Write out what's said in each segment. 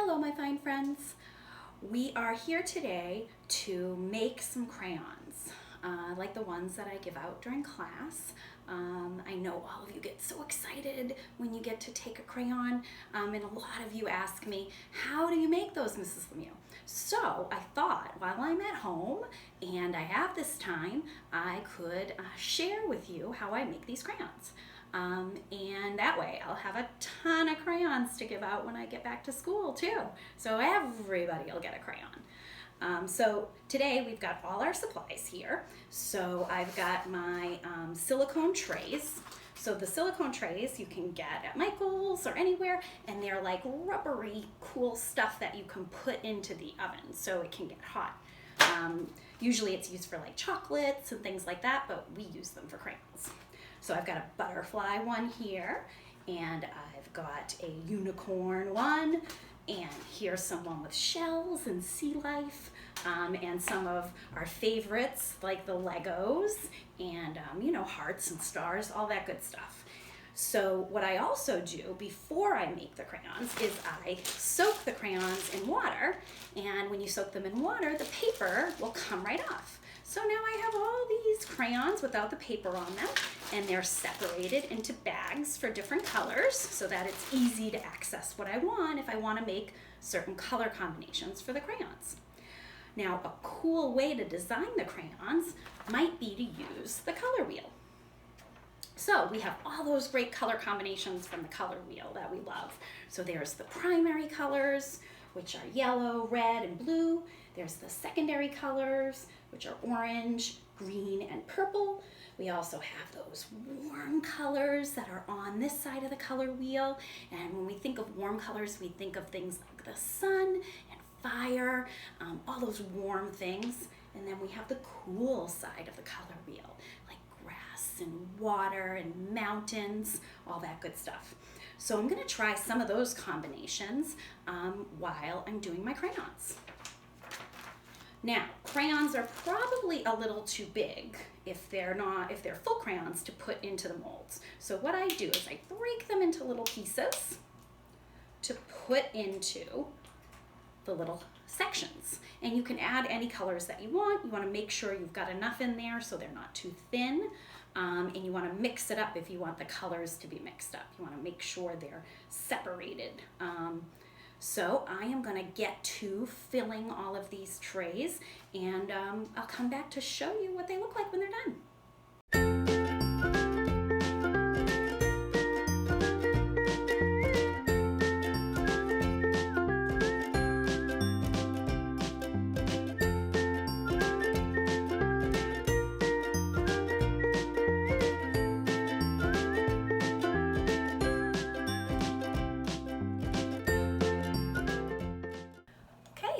Hello, my fine friends. We are here today to make some crayons, like the ones that I give out during class. I know all of you get so excited when you get to take a crayon, and a lot of you ask me, how do you make those, Mrs. Lemieux? So I thought while I'm at home and I have this time, I could share with you how I make these crayons. And that way I'll have a ton of crayons to give out when I get back to school too. So everybody will get a crayon. So today we've got all our supplies here. So I've got my silicone trays. So the silicone trays you can get at Michael's or anywhere, and they're like rubbery, cool stuff that you can put into the oven so it can get hot. Usually it's used for like chocolates and things like that, but we use them for crayons. So I've got a butterfly one here, and I've got a unicorn one, and here's someone with shells and sea life, and some of our favorites like the Legos and hearts and stars, all that good stuff. So what I also do before I make the crayons is I soak the crayons in water, and when you soak them in water, the paper will come right off. So now I have all these crayons without the paper on them, and they're separated into bags for different colors so that it's easy to access what I want if I want to make certain color combinations for the crayons. Now, a cool way to design the crayons might be to use the color wheel. So we have all those great color combinations from the color wheel that we love. So there's the primary colors, which are yellow, red, and blue. There's the secondary colors, which are orange, green, and purple. We also have those warm colors that are on this side of the color wheel. And when we think of warm colors, we think of things like the sun and fire, all those warm things. And then we have the cool side of the color wheel, like grass and water and mountains, all that good stuff. So I'm gonna try some of those combinations while I'm doing my crayons. Now, crayons are probably a little too big if they're full crayons to put into the molds. So what I do is I break them into little pieces to put into the little sections. And you can add any colors that you want. You want to make sure you've got enough in there so they're not too thin. And you want to mix it up if you want the colors to be mixed up. You want to make sure they're separated. So I am going to get to filling all of these trays, and I'll come back to show you what they look like when they're done.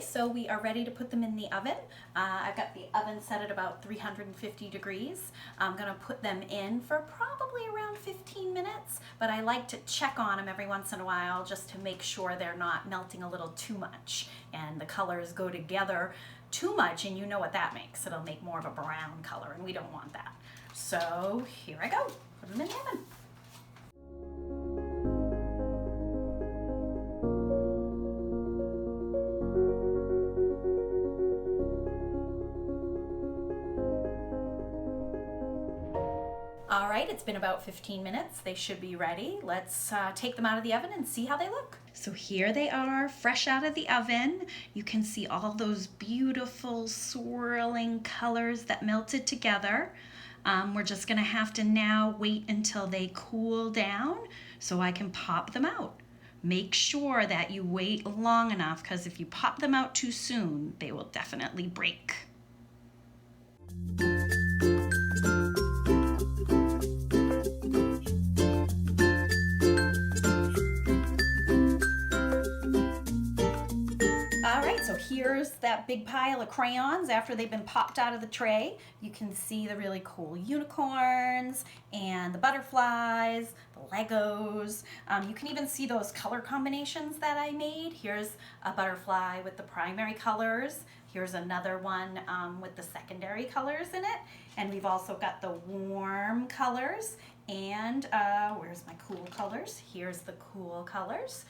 So we are ready to put them in the oven. I've got the oven set at about 350 degrees. I'm gonna put them in for probably around 15 minutes, but I like to check on them every once in a while just to make sure they're not melting a little too much and the colors go together too much, and you know what that makes. It'll make more of a brown color, and we don't want that. So here I go, put them in the oven. All right, it's been about 15 minutes. They should be ready. Let's take them out of the oven and see how they look. So here they are, fresh out of the oven. You can see all those beautiful swirling colors that melted together. We're just gonna have to now wait until they cool down so I can pop them out. Make sure that you wait long enough, because if you pop them out too soon, they will definitely break. So here's that big pile of crayons after they've been popped out of the tray. You can see the really cool unicorns and the butterflies, the Legos. You can even see those color combinations that I made. Here's a butterfly with the primary colors, Here's another one with the secondary colors in it. And we've also got the warm colors. And where's my cool colors? Here's the cool colors.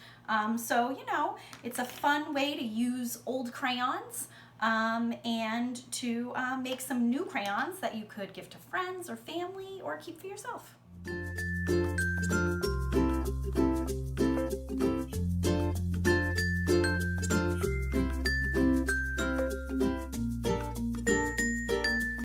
So, you know, it's a fun way to use old crayons and to make some new crayons that you could give to friends or family or keep for yourself.